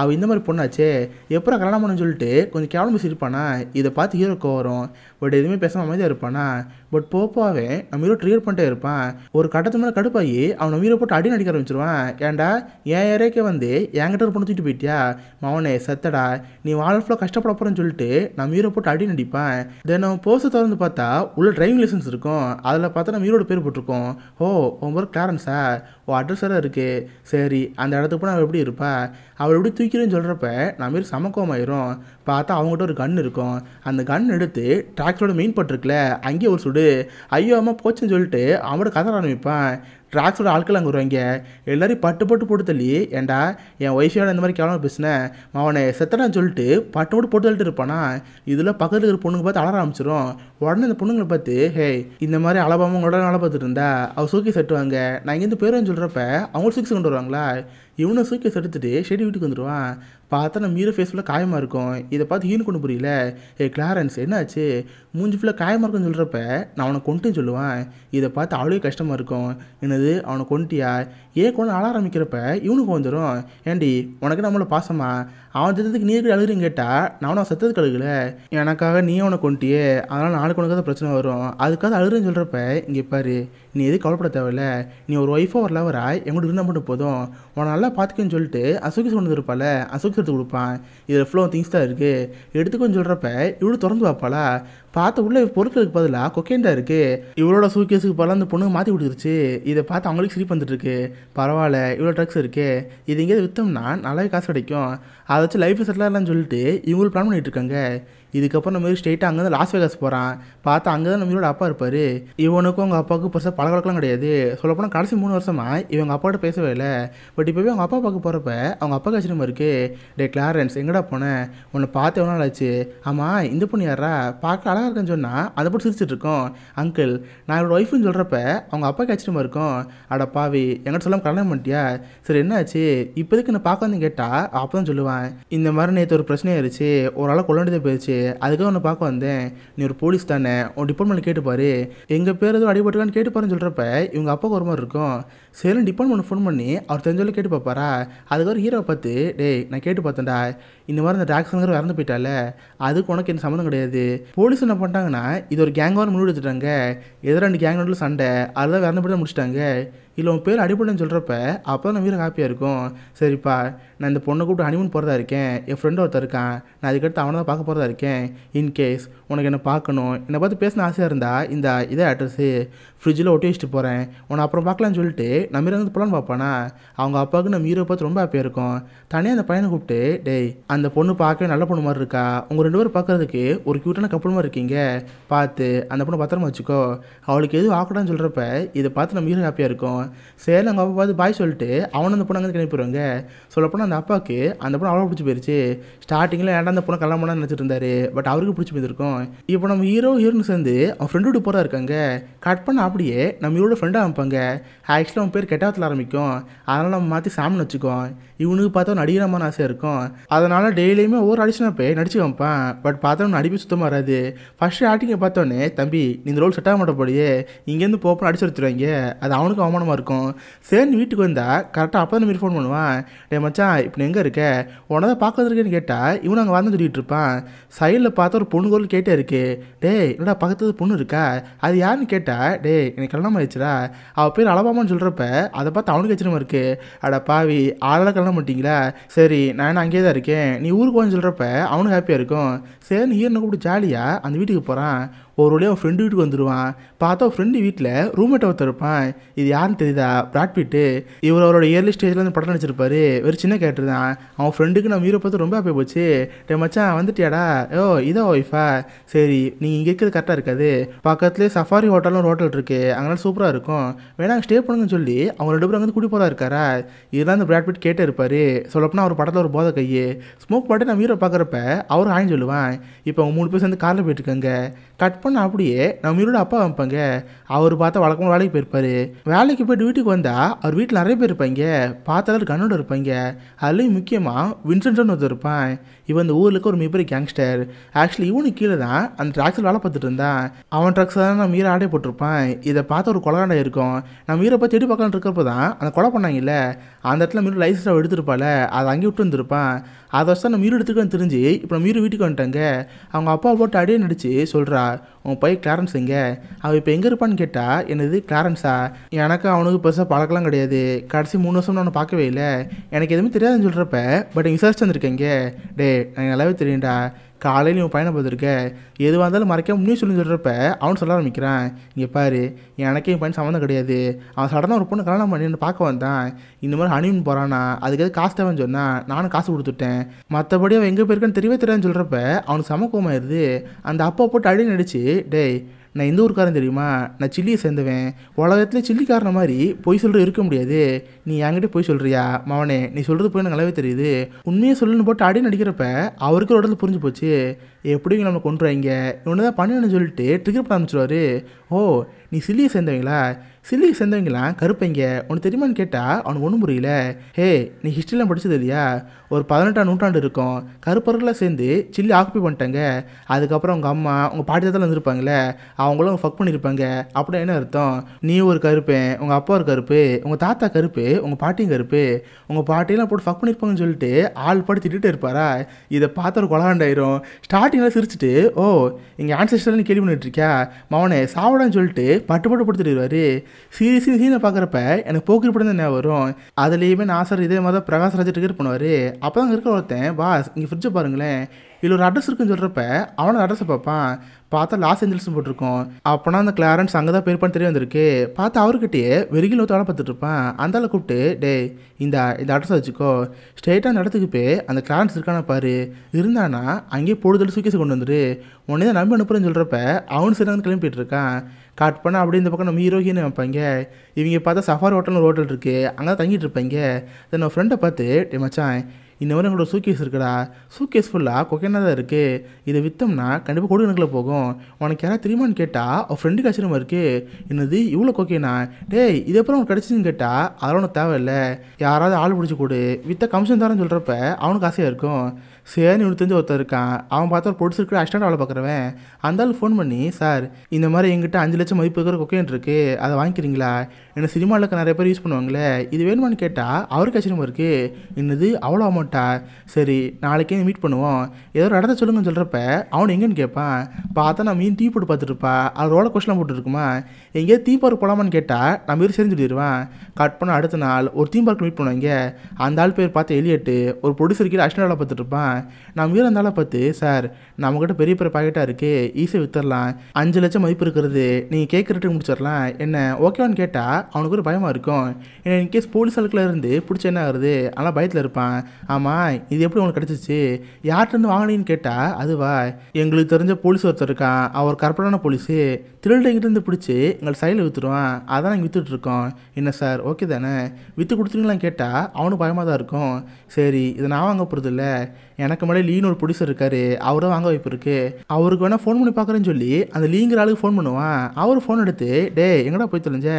அவள் இந்த மாதிரி பொண்ணாச்சே எப்போ கல்யாணம் பண்ணு சொல்லிட்டு கொஞ்சம் கேவலம் பேசியிருப்பானா. இதை பார்த்து ஹீரோக்கு வரும். பட் எதுவுமே பேசாமல் அமைதியாக இருப்பானா. பட் போப்பாவே நம்ம ஹீரோ ட்ரிகர் பண்ணிட்டே இருப்பான். ஒரு கட்டத்து மேலே கடுப்பாகி அவனை ஹீரோ போட்டு அடி நடிக்க ஆரம்பிச்சிருவான். ஏன்டா என் ஏரியாக்கே வந்து என்கிட்ட ஒரு பொண்ணு தூக்கிட்டு போயிட்டியா மவனே செத்தடா, நீ வாழ்ஃபுல்லாக கஷ்டப்பட போகிறேன்னு சொல்லிட்டு நம்ம ஹீரோ போட்டு அடி நடிப்பான். தென் அவன் போஸ்ட் திறந்து பார்த்தா உள்ள டிரைவிங் லைசன்ஸ் இருக்கும். அதில் பார்த்தா நம்ம ஹீரோட பேர் போட்டிருக்கோம். ஓ உன் பேர் கிளாரன்ஸா, ஓ அட்ரஸ் வேறு இருக்குது. சரி அந்த இடத்துக்கு போனால் அவள் எப்படி இருப்பா, அவள் எப்படி தூக்கிறேன்னு சொல்கிறப்ப நம்ம மாரி சமக்கமாயிரும். பார்த்தா அவங்ககிட்ட ஒரு கன் இருக்கும். அந்த கன் எடுத்து டிராக்ஸரோட மெயின் பட்டிருக்குல அங்கேயே ஒரு சுடு. ஐயோ அம்மா போச்சுன்னு சொல்லிட்டு அவனோட கதை ஆரம்பிப்பான். ட்ராக்ஸோட ஆட்கள் அங்கே வருவாங்க. எல்லாரையும் பட்டு போட்டு தள்ளி ஏன்டா என் ஒய்ஃபையோட இந்த மாதிரி கேவலமாக பேசினேன் அவனை செத்தடான்னு சொல்லிட்டு பட்டு போட்டு தள்ளிட்டு இருப்பானா. இதில் பக்கத்தில் இருக்கிற பொண்ணுங்க பார்த்து அலற ஆரம்பிச்சிடும். உடனே இந்த பொண்ணுங்களை பார்த்து ஹே இந்த மாதிரி அலபாமல் உங்களோட நல்லா பார்த்துட்டு இருந்தா அவள் சூக்கி செட்டுவாங்க, நான் இங்கேருந்து போயிடுவேன்னு சொல்கிறப்ப அவங்களும் சூக்கி கொண்டு வருவாங்களா. இவனை சூக்கி எடுத்துட்டு ஷெடி வீட்டுக்கு வந்துடுவான். பார்த்தா நம்ம ஹீரோ ஃபேஸில் காயமாக இருக்கும். இதை பார்த்து ஹீனு கொண்டு புரியல. ஏ கிளாரன்ஸ் என்னாச்சு, மூஞ்சி ஃபுல்லாக காயமாக இருக்குன்னு சொல்கிறப்ப நான் அவனை கொண்டுன்னு சொல்லுவான். இதை பார்த்து அவ்வளோ கஷ்டமாக இருக்கும். என்னது அவனை கொண்டுட்டியா, ஏன் கொண்டு அழ ஆரம்பிக்கிறப்ப இவனுக்கு வந்துடும். ஏண்டி உனக்கு நம்மளை பாசமா, அவன் செத்ததுக்கு நீ எப்படி அழுகுறீன்னு கேட்டால் நான் அவனை செத்ததுக்கு அழுகல, எனக்காக நீ அவனை கொண்டுட்டியே அதனால் நாளைக்கு உனக்கு தான் பிரச்சனை வரும் அதுக்காக அழுகுறேன்னு சொல்கிறப்ப இங்கே பாரு நீ எதுவும் கவலைப்பட தேவையில்ல, நீ ஒரு ஒய்ஃபோ ஒரு லவரா எங்கூட இருந்தால் மட்டும் போதும், உன்னை நல்லா பார்த்துக்கன்னு சொல்லிட்டு அசோகி கொண்டு இருப்பாள். அசோகி எடுத்து கொடுப்பான். இதில் ஃப்ளோ திங்ஸ் தான் இருக்குது எடுத்துக்கோன்னு சொல்கிறப்ப இவ்வளோ திறந்து வைப்பாளா. பார்த்த உள்ள பொருட்களுக்கு பதிலாக கொக்கைன் தான் இருக்குது. இவளோட சூக்கேஸுக்கு பதிலாக அந்த பொண்ணுங்க மாற்றி கொடுத்துருச்சு. இதை பார்த்து அவங்களுக்கு சிரிப்பு வந்துட்டுருக்கு. பரவாயில்ல இவ்வளோ ட்ரக்ஸ் இருக்குது, இது எங்கேயாவது விற்றோம்னா நல்லாவே காசு கிடைக்கும், அதை வச்சு லைஃப் செட்டில் ஆகலான்னு சொல்லிட்டு இவங்களுக்கு பிளான் பண்ணிகிட்டு இருக்காங்க. இதுக்கப்புறம் நம்ம ஸ்ட்ரெயிட்டாக அங்கே தான் லாஸ் வேகாஸ் போகிறான். பார்த்தா அங்கே தான் நம்ம இவரோட அப்பா இருப்பார். இவனுக்கும் அவங்க அப்பாவுக்கும் பெருசாக பழக்கம்லாம் கிடையாது. சொல்லப்போனால் கடைசி 3 வருஷமாக இவங்க அப்பாட்ட பேசவே இல்லை. பட் இப்போவே அவங்க அப்பா பார்க்க போகிறப்ப அவங்க அப்பா ஆச்சரியமாக இருக்குது. டே கிளாரன்ஸ் எங்கடா போனேன், உன்னை பார்த்து எவ்வளோ நாள் ஆச்சு, ஆமாம் இந்த பொண்ணு யாரா பார்க்க அழகாக இருக்குன்னு சொன்னால் அதை போட்டு சிரிச்சிட்டு இருக்கோம். அங்கிள் நான் என்னோட ஒய்ஃபுன்னு சொல்கிறப்ப அவங்க அப்பாவுக்கு ஆச்சரியமாக இருக்கும். அட பாவி எங்கிட்ட சொல்லாமல் கல்யாணம் பண்ணிட்டியா, சரி என்னாச்சு இப்போதைக்கு நான் பார்க்க வந்து கேட்டால் அப்போ தான் சொல்லுவேன் இந்த மாதிரி நேற்று ஒரு பிரச்சனையாயிருச்சு, ஒரு ஆளை கொள்ள வேண்டியதாக போயிடுச்சு அதுக்காக உன்னை பார்க்க வந்தேன், நீ ஒரு போலீஸ் தானே உன் டிபார்ட்மெண்ட் கேட்டுப்பாரு, எங்கள் பேர் எதுவும் அடிபட்டுக்கான்னு கேட்டுப்பாருன்னு சொல்கிறப்ப இவங்க அப்பாவுக்கு ஒரு மாதிரி இருக்கும். சரி டிபார்ட்மெண்ட் ஃபோன் பண்ணி அவர் தெரிஞ்சவளை கேட்டு பார்ப்பாரா. அதுக்கப்புறம் ஹீரோவை பார்த்து டேய் நான் கேட்டு பார்த்தேன்டா இந்த மாதிரி இந்த டாக்ஸுங்கிற இறந்து போயிட்டால அதுக்கு உனக்கு என்ன சம்மந்தம் கிடையாது. போலீஸ் என்ன பண்ணிட்டாங்கன்னா இது ஒரு கேங்காக முன்னாடி எடுத்துட்டாங்க, எதிராக 2 கேங் நடுவில் சண்டை அதில் இறந்து போய்ட்டு முடிச்சிட்டாங்க. இல்லை உன் பேர் அடிபட்டுன்னு சொல்கிறப்ப அப்போ தான் நம்ம வீர ஹாப்பியாக இருக்கும். சரிப்பா நான் இந்த பொண்ணை கூப்பிட்டு ஹனிமூன் போகிறதா இருக்கேன், என் ஃப்ரெண்டு ஒருத்தர் இருக்கான், நான் அதுக்கடுத்து அவனை தான் பார்க்க போகிறதா இருக்கேன். இன்கேஸ் உனக்கு என்னை பார்க்கணும் என்னை பார்த்து பேசின ஆசையாக இருந்தால் இந்த இதே அட்ரஸு ஃப்ரிட்ஜில் ஒட்டி வச்சுட்டு போகிறேன், உன்னை அப்புறம் பார்க்கலான்னு சொல்லிட்டு நம்ம இருந்து போகலான்னு பார்ப்பானா. அவங்க அப்பாவுக்கு நம்ம ஹீரோ பார்த்து ரொம்ப ஹாப்பியாக இருக்கும். தனியாக அந்த பையனை கூப்பிட்டு டேய் அந்த பொண்ணு பார்க்கவே நல்ல பொண்ணு மாதிரி இருக்கா, உங்கள் 2 பேரும் பார்க்குறதுக்கு ஒரு க்யூட்டான கப்பல் மாதிரி இருக்கீங்க, பார்த்து அந்த பொண்ணை பத்திரமா வச்சுக்கோ, அவளுக்கு எதுவும் ஆக்கடான்னு சொல்கிறப்ப இதை பார்த்து நம்ம ஹீரோ ஹாப்பியாக இருக்கும். சரி அவங்க அப்பா பார்த்து பாய் சொல்லிட்டு அவனை அந்த பொண்ணு அங்கே கிளம்பிடுவாங்க. சொல்லப்போனால் அந்த அப்பாவுக்கு அந்த பொண்ணு அவ்வளோ பிடிச்சி போயிடுச்சு. ஸ்டார்டிங்கில் ஏன்டா அந்த பொண்ணை கல்யாணம் பண்ண நினச்சிட்டு இருந்தாரு, பட் அவருக்கு பிடிச்சி போயிருக்கும். இப்போ நம்ம ஹீரோன்னு சேர்ந்து அவன் ஃப்ரெண்டு விட்டு போகிறா இருக்காங்க. கட் பண்ண அப்படியே நம்ம ஹீரோட ஃப்ரெண்டாக அமைப்பாங்க. ஆக்சுவலாக அவன் பேர் கெட்டாத்தில் ஆரம்பிக்கும், அதனால் நம்ம மாற்றி சாமின்னு வச்சுக்கோம். இவனுக்கு பார்த்தா நடிகரமான ஆசையாக இருக்கும், அதனால் டெய்லியுமே ஒவ்வொரு அடிஷனாக போய் நடிச்சு வைப்பான். பட் பார்த்தா அவன் நடிப்பு சுத்தமாக வராது. ஃபஸ்ட்டு ஆக்டிங்கை பார்த்தோன்னே தம்பி நீ இந்த ரோல் செட் ஆக மாட்ட போலியே, இங்கேருந்து போப்போன்னு அடிச்சு எடுத்துருவாங்க, அது அவனுக்கு அவமானமாக இருக்கும். சரி வீட்டுக்கு வந்தால் கரெக்டாக அப்போ தான் நம்ம ஃபோன் பண்ணுவான். டே மச்சான் இப்போ நீ எங்கே இருக்க, உன்னை தான் பார்க்கறதுக்குன்னு கேட்டால் இவனு அங்கே வந்து சொல்லிட்டு இருப்பான். சைடில் பார்த்தா ஒரு பொண்ணு குரல் கேட்டே இருக்கு. டே என்னடா பக்கத்து பொண்ணு இருக்கா, அது யாருன்னு கேட்டால் டே எனக்கு கல்யாணம் ஆயிடுச்சுடா, அவள் பேர் அலபாமான்னு சொல்கிறப்ப அதை பார்த்து அவனுக்கு ஆச்சரியமா இருக்கு. அட பாவி ஆளெல்லாம் கல்யாணம் பண்ணிட்டீங்களா, சரி நான் அங்கேயே தான் இருக்கேன் நீ ஊருக்கு போன்னு சொல்கிறப்ப அவனுக்கு ஹாப்பியாக இருக்கும். சரி ஹீரோனை கூப்பிட்டு ஜாலியாக அந்த வீட்டுக்கு போகிறான். ஒரு வழியாக அவன் ஃப்ரெண்டு வீட்டுக்கு வந்துடுவான். பார்த்தா அவன் ஃப்ரெண்டு வீட்டில் ரூம்மேட் ஒருத்தர் இருப்பான். இது யாருன்னு தெரியுதா? பிராட் பிட்டு. இவர் அவரோட இயர்லி ஸ்டேஜில் வந்து படம் நடிச்சிருப்பாரு. ஒரு சின்ன கேரக்டர் தான். அவன் ஃப்ரெண்டுக்கு நம்ம ஹீரோ பார்த்து ரொம்ப ஹாப்பி போச்சு. டே மச்சான் வந்துட்டியாடா? ஓ இதோ ஒய்ஃபா? சரி நீங்கள் இங்கே இருக்கிறது கரெக்டாக இருக்காது, பக்கத்துலேயே சஃபாரி ஹோட்டல்னு ஒரு ஹோட்டல் இருக்குது, அங்கனால சூப்பராக இருக்கும், வேணா ஸ்டே பண்ணுங்கன்னு சொல்லி அவங்க 2 பேரும் வந்து கூட்டி போகிறா இருக்காரா. இதெல்லாம் அந்த பிராட் பிட் கேட்டே இருப்பார். சொல்லப்போனால் அவர் படத்தில் ஒரு போதை கையே ஸ்மோக் பாட்டு நம்ம ஹீரோ பார்க்குறப்ப அவர் ஆயின் சொல்லுவான். இப்போ அவங்க 3 பேர் சேர்ந்து காரில் போயிட்டுருக்காங்க. கட் பண்ண அப்படியே நம்ம ஹீரோட அப்பா வைப்பாங்க. அவர் பார்த்தா வழக்கமாக வேலைக்கு போயிருப்பாரு. வேலைக்கு போய்ட்டு வீட்டுக்கு வந்தால் அவர் வீட்டில் நிறைய பேர் இருப்பாங்க. பார்த்தாலும் கண்ணோட இருப்பாங்க. அதுலேயும் முக்கியமாக வின்சென்ட்னு ஒருத்தர் இருப்பான். இவன் இந்த ஊருக்கு ஒரு மிகப்பெரிய கேங்ஸ்டர். ஆக்சுவலி இவனுக்கு கீழே தான் அந்த ட்ராக்ஸில் வேலை பார்த்துட்டு இருந்தான். அவன் ட்ரக்ஸ் தான் நம்ம ஹீரோ ஆடே போட்டிருப்பான். இதை பார்த்து ஒரு கொலகாண்டா இருக்கும். நம்ம ஹீரோ பார்த்து தேடி பார்க்கலான்னு இருக்கிறப்ப தான் அந்த கொலை பண்ணாங்கல்ல, அந்த இடத்துல மீறி லைசன்ஸாக எடுத்துருப்பாள். அதை அங்கேயே விட்டு வந்துருப்பான். அதை வச்சு தான் நம்ம ஹீரோ எடுத்துக்கன்னு தெரிஞ்சு இப்போ நம்ம ஹீரோ வீட்டுக்கு வந்துட்டாங்க. அவங்க அப்பா போட்டு அடியே நடிச்சு சொல்கிறா, உன் பையன் கிளாரன்ஸ் எங்க? அவள் இப்போ எங்கே இருப்பான்னு கேட்டால், என்னது கிளாரன்ஸா? எனக்கு அவனுக்கு பெருசாக பழக்கலாம் கிடையாது. கடைசி 3 வருஷம் நான் அவனை பார்க்கவே இல்லை. எனக்கு எதுவுமே தெரியாதுன்னு சொல்கிறப்ப பட் விசாரிச்சு வந்திருக்கேங்க. டே எனக்கு நல்லாவே தெரியும்டா. காலையில் உன் பையனை பார்த்துருக்க, எதுவாக இருந்தாலும் மறைக்காம முன்னே சொல்லி சொல்கிறப்ப அவனு சொல்ல ஆரம்பிக்கிறான். இங்கே பாரு, எனக்கே என் பையன் சம்மந்தம் கிடையாது. அவன் சடனாக ஒரு பொண்ணு கல்யாணம் பண்ணி பார்க்க வந்தான். இந்த மாதிரி ஹனிமூன் போகிறானா, அதுக்கு எது காசு தேவைன்னு சொன்னால் நானும் காசு கொடுத்துட்டேன். மற்றபடி அவன் எங்கே போயிருக்கான்னு தெரியவே தெரியாதுன்னு சொல்கிறப்ப அவனுக்கு சமக்கமாயிருது. அந்த அப்பா போட்டு அடி நடிச்சு, டேய் நான் எந்த ஊருக்காரன் தெரியுமா? நான் சில்லியை சேர்ந்தவன். உலகத்துலேயே சில்லிக்காரன மாதிரி பொய் சொல்கிற இருக்க முடியாது. நீ என்கிட்ட போய் சொல்கிறியா? மவனே நீ சொல்கிறது போய் எனக்கு நல்லாவே தெரியுது. உண்மையை சொல்லுன்னு போட்டு அடி நடிக்கிறப்ப அவருக்கு ஒரு இடத்துல புரிஞ்சு போச்சு. எப்படிங்க நம்ம கொண்டு வாங்க இவனு தான் பண்ணின்னு சொல்லிட்டு ட்ரிகர் பண்ண ஆரம்பிச்சிடுவார். ஓ நீ சில்லியை சேர்ந்தவங்களா? சில்லியை சேர்ந்தவங்களாம் கருப்பைங்க உனக்கு தெரியுமான்னு கேட்டால் அவனுக்கு ஒன்றும் புரியல. ஹே நீ ஹிஸ்ட்ரிலாம் படித்தது இல்லையா? ஒரு 18ஆம் நூற்றாண்டு இருக்கும், கருப்பர்களாக சேர்ந்து சில்லி ஆக்குப்பை பண்ணிட்டாங்க. அதுக்கப்புறம் உங்கள் அம்மா உங்கள் பாட்டி தாத்தாலாம் வந்துருப்பாங்களே, அவங்களும் ஃபக் பண்ணியிருப்பாங்க. அப்படி என்ன அர்த்தம்? நீ ஒரு கருப்பேன், உங்கள் அப்பா ஒரு கருப்பு, உங்கள் தாத்தா கருப்பு, உங்கள் பாட்டியும் கருப்பு, உங்கள் பாட்டியெல்லாம் போட்டு ஃபக் பண்ணியிருப்பாங்கன்னு சொல்லிட்டு ஆள் பாடி திட்டுட்டு இருப்பாரா. இதை பார்த்த ஒரு கொலாண்டாயிரும். ஸ்டார்டிங்கில் சிரிச்சுட்டு, ஓ இங்கே ஆன்செஸ்டர்னு கேள்வி பண்ணிட்டு இருக்கியா மவனே சாப்பிடான்னு சொல்லிட்டு பட்டு பட்டு படுத்துடுவார். சீனை பார்க்குறப்ப எனக்கு போக்கிரி படம் தான் வரும். அதுலேயுமே நான் சார் இதே மாதிரி பிரகாஷ் ராஜ் டிக்கெட் பண்ணுவார். அப்போ தான் இருக்கிற ஒருத்தன், பாஸ் இங்கே ஃப்ரிட்ஜை பாருங்களேன், இதில் ஒரு அட்ரஸ் இருக்குன்னு சொல்கிறப்ப அவனோட அட்ரஸை பார்ப்பான். பார்த்தா லாஸ் ஏஞ்சல்ஸ் போட்டிருக்கோம். அப்போனா அந்த கிளாரன்ஸ் அங்கே தான் போயிருப்பான்னு தெரிய வந்திருக்கு. பார்த்தா அவர்கிட்டயே வெறிகில் ஒருத்த வேலை பார்த்துட்டு இருப்பான். அந்த ஆளை கூப்பிட்டு, டே இந்த அட்ரஸை வச்சுக்கோ, ஸ்ட்ரெயிட்டாக அந்த இடத்துக்கு போய் அந்த கிளாரன்ஸ் இருக்கானா பாரு, இருந்தானா அங்கேயே பொழுதல் சூக்கேஸை கொண்டு வந்துரு, உடனே தான் நம்பி அனுப்புறேன்னு சொல்கிறப்ப அவனு சரி வந்து கிளம்பிட்டு இருக்கான். கட் பண்ண அப்படியே இந்த பக்கம் நம்ம ஹீரோயின்னு வைப்பாங்க. இவங்க பார்த்தா சஃபாரி ஹோட்டல்னு ஒரு ஹோட்டல் இருக்குது, அங்கே தங்கிட்டு இருப்பாங்க. தென் நம்ம ஃப்ரெண்டை பார்த்து, டே மச்சான் இந்த மாதிரி எங்களோட சூக்கேஸ் இருக்குடா, சூக்கேஸ் ஃபுல்லாக கொக்கைனா தான் இருக்குது, இதை விற்றோம்னா கண்டிப்பாக கோடி கணக்கில் போகும், உனக்கு யாராவது தெரியுமான்னு கேட்டால் அவன் ஃப்ரெண்டுக்கு ஆச்சரியமாக இருக்குது. என்னது இவ்வளோ கொக்கைனா? டேய் இது அப்புறம் உனக்கு கிடச்சிதுன்னு கேட்டால் அதெல்லாம் உனக்கு தேவையில்லை, யாராவது ஆள் பிடிச்சி கொடு, விற்ற கமிஷன் தரேன்னு சொல்கிறப்ப அவனுக்கு ஆசையாக இருக்கும். சரின்னு இவனு தெரிஞ்ச ஒருத்தர் இருக்கான். அவன் பார்த்தா ஒரு பொடிச்சிருக்கிற அசிஸ்டன்ட் வேலை பார்க்குறவன். அந்த ஆள் ஃபோன் பண்ணி, சார் இந்த மாதிரி எங்கிட்ட 5 லட்சம் மதிப்பு இருக்கிற கொக்கைன் இருக்குது, அதை வாங்கிக்கிறீங்களா? என்ன சினிமாவில் இருக்க நிறைய பேர் யூஸ் பண்ணுவாங்களே, இது வேணுமான்னு கேட்டால் அவருக்கு ஆச்சரியமாக இருக்குது. என்னது அவ்வளோ அமௌண்ட்டா? சரி நாளைக்கே மீட் பண்ணுவோம், ஏதோ ஒரு இடத்த சொல்லுங்கன்னு சொல்கிறப்ப அவனு எங்கேன்னு கேட்பான். பார்த்தா நான் மீன் டீ போட்டு பார்த்துட்டுருப்பா, அது ரோட கொஸ்டின் போட்டுருக்குமா, எங்கேயாவது தீம் பார்க் போகலாமான்னு கேட்டால் நம்ம பேர் சரிஞ்சு சொல்லிடுவான். கட் பண்ண அடுத்த நாள் ஒரு தீம் பார்க் மீட் பண்ணுவாங்க. அந்த ஆள் பேர் பார்த்து எலியட்டு, ஒரு ப்ரொடியூசர் கீழே அசிஸ்டன்ட் வேலை பார்த்துட்டு இருப்பான். நம்ம வீர இருந்தாலும் பார்த்து, சார் நம்மக்கிட்ட பெரிய பெரிய பாக்கெட்டாக இருக்குது, ஈஸியாக விற்றுடலாம், 5 லட்சம் மதிப்பு இருக்கிறது, நீங்கள் கேட்குறதுக்கு முடிச்சிடலாம், என்ன ஓகேவான்னு கேட்டால் அவனுக்கு ஒரு பயமாக இருக்கும். ஏன்னா இன்கேஸ் போலீஸ் ஆளுக்குள்ள இருந்து பிடிச்ச என்ன ஆகுது, ஆனால் பயத்தில் இருப்பான். ஆமாம் இது எப்படி உங்களுக்கு கிடச்சிச்சு, யார்கிட்டருந்து வாங்கினீன்னு கேட்டால் அதுவா, எங்களுக்கு தெரிஞ்ச போலீஸ் ஒருத்தர் இருக்கான், அவர் கரெக்டான போலீஸு, திருடங்கிட்டேருந்து பிடிச்சி எங்களை சைடில் விற்றுடுவான், அதான் நாங்கள் விற்றுட்ருக்கோம். என்ன சார் ஓகே தானே, விற்று கொடுத்துருங்களான்னு கேட்டால் அவனுக்கு பயமாக தான் இருக்கும். சரி இதை நான் வாங்க போகிறது இல்லை, எனக்கு மேலே லீன்னு ஒரு ப்ரொடியூசர் இருக்காரு, அவரும் வாங்க வாய்ப்பு இருக்குது, அவருக்கு வேணால் ஃபோன் பண்ணி பார்க்குறேன்னு சொல்லி அந்த லீங்கிற ஆளுக்கு ஃபோன் பண்ணுவான். அவர் ஃபோன் எடுத்து, டே எங்கடா போய் தொலைஞ்ச,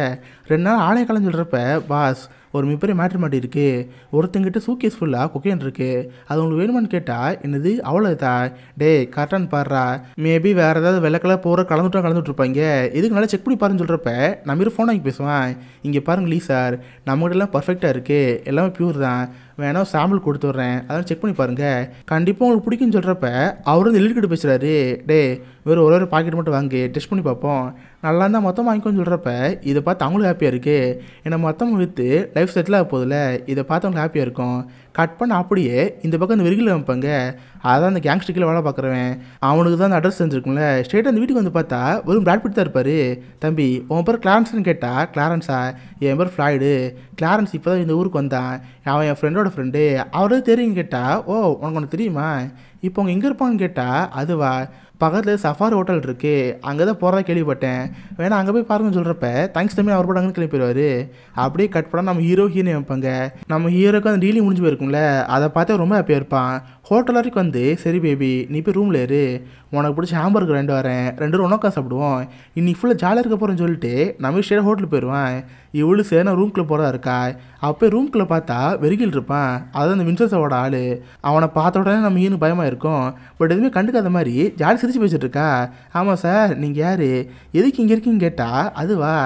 2 நாள் ஆலய காலம் சொல்கிறப்ப, பாஸ் ஒரு மிகப்பெரிய மேட்ரு மாட்டி இருக்குது, ஒருத்தங்கிட்ட சூக்கேஸ் ஃபுல்லாக கொக்கைன் இருக்குது, அது உங்களுக்கு வேணுமான்னு கேட்டால் என்னது அவ்வளோதா, டே கரெக்டானு பாடுறா, மேபி வேறு ஏதாவது வெள்ளக்கெல்லாம் போகிற கலந்துட்ருப்பாங்க, இதுக்கு நல்லா செக் பண்ணி பாருன்னு சொல்கிறப்ப நம்ம ஃபோன் வாங்கி பேசுவான். இங்கே பாருங்க லீ சார், நம்மகிட்ட எல்லாம் பர்ஃபெக்டாக இருக்குது, எல்லாமே பியூர் தான், வேணா சாம்பிள் கொடுத்து விட்றேன், அதெல்லாம் செக் பண்ணி பாருங்கள், கண்டிப்பாக உங்களுக்கு பிடிக்குன்னு சொல்கிறப்ப அவர் வந்து எழுதிக்கிட்டு பேசுகிறாரு. டே வெறும் ஒரு பாக்கெட் மட்டும் வாங்கி டெஸ்ட் பண்ணி பார்ப்போம், நல்லா இருந்தால் மொத்தமாக வாங்கிக்கோன்னு சொல்கிறப்ப இதை பார்த்து அவங்களும் ஹாப்பியாக இருக்குது. ஏன்னா மொத்தமாக விற்று லைஃப் செட்டில் ஆக போதில்ல, இதை பார்த்து அவங்களுக்கு ஹாப்பியாக இருக்கும். கட் பண்ண அப்படியே இந்த பக்கம் அந்த வெறியில் வைப்பாங்க. அதான் அந்த கேங்ஸ்டர்கில் வேலை பார்க்குறவன், அவனுக்கு தான் அந்த அட்ரஸ் தெரிஞ்சிருக்கும்ல. ஸ்ட்ரெயிட்டாக அந்த வீட்டுக்கு வந்து பார்த்தா வெறும் பிராட் பிட் தான் இருப்பார். தம்பி உன் பேர் கிளாரன்ஸ்னு கேட்டால், கிளாரன்ஸா, என் பேர் ஃப்ளாய்டு. கிளாரன்ஸ் இப்போ தான் இந்த ஊருக்கு வந்தான், அவன் என் ஃப்ரெண்டோட ஃப்ரெண்டு. அவரே தெரியுன்னு கேட்டால், ஓ உனக்கு தெரியுமா, இப்போ அவங்க எங்கே இருப்பாங்கன்னு கேட்டால், அதுவா பக்கத்தில் சஃபாரி ஹோட்டல் இருக்குது, அங்கே தான் போகிறதா கேள்விப்பட்டேன், வேணா அங்கே போய் பாருங்கன்னு சொல்கிறப்ப தேங்க்ஸ் தம்பி அவர் போட்டாங்கன்னு கிளம்பிடுவார். அப்படியே கட் பண்ணால் நம்ம ஹீரோ ஹீரோயின் வைப்பாங்க. நம்ம ஹீரோக்கு அந்த டீலிங் முடிஞ்சு போயிருக்கும்ல, அதை பார்த்து ரொம்ப ஹாப்பியாக இருப்பான். ஹோட்டல் வரைக்கும் வந்து, சரி பேபி நீ போய் ரூமில் ஏறு, உனக்கு பிடிச்ச ஹாம்பர்கர் 2 வரேன், 2 உனக்கா சாப்பிடுவோம், இன்னைக்கு ஃபுல்லாக ஜாலியாக இருக்க போகிறேன்னு சொல்லிட்டு நம்ம ஸ்டேட் ஹோட்டலுக்கு போயிடுவான். இவ்வளோ சேர்னா ரூம்குள்ளே போகிறதா இருக்கா. அப்போ ரூம்குள்ளே பார்த்தா வெறிகில் இருப்பான், அதான் அந்த வின்சன்ஸோட ஆள். அவனை பார்த்த உடனே நம்ம ஈனு பயமாக இருக்கும். பட் எதுவுமே கண்டுக்காத மாதிரி ஜாலி சிரிச்சு பேசிட்டு இருக்கா. ஆமாம் சார் நீங்கள் யார், எதுக்கு இங்கே இருக்கீங்கன்னு கேட்டால், அதுவா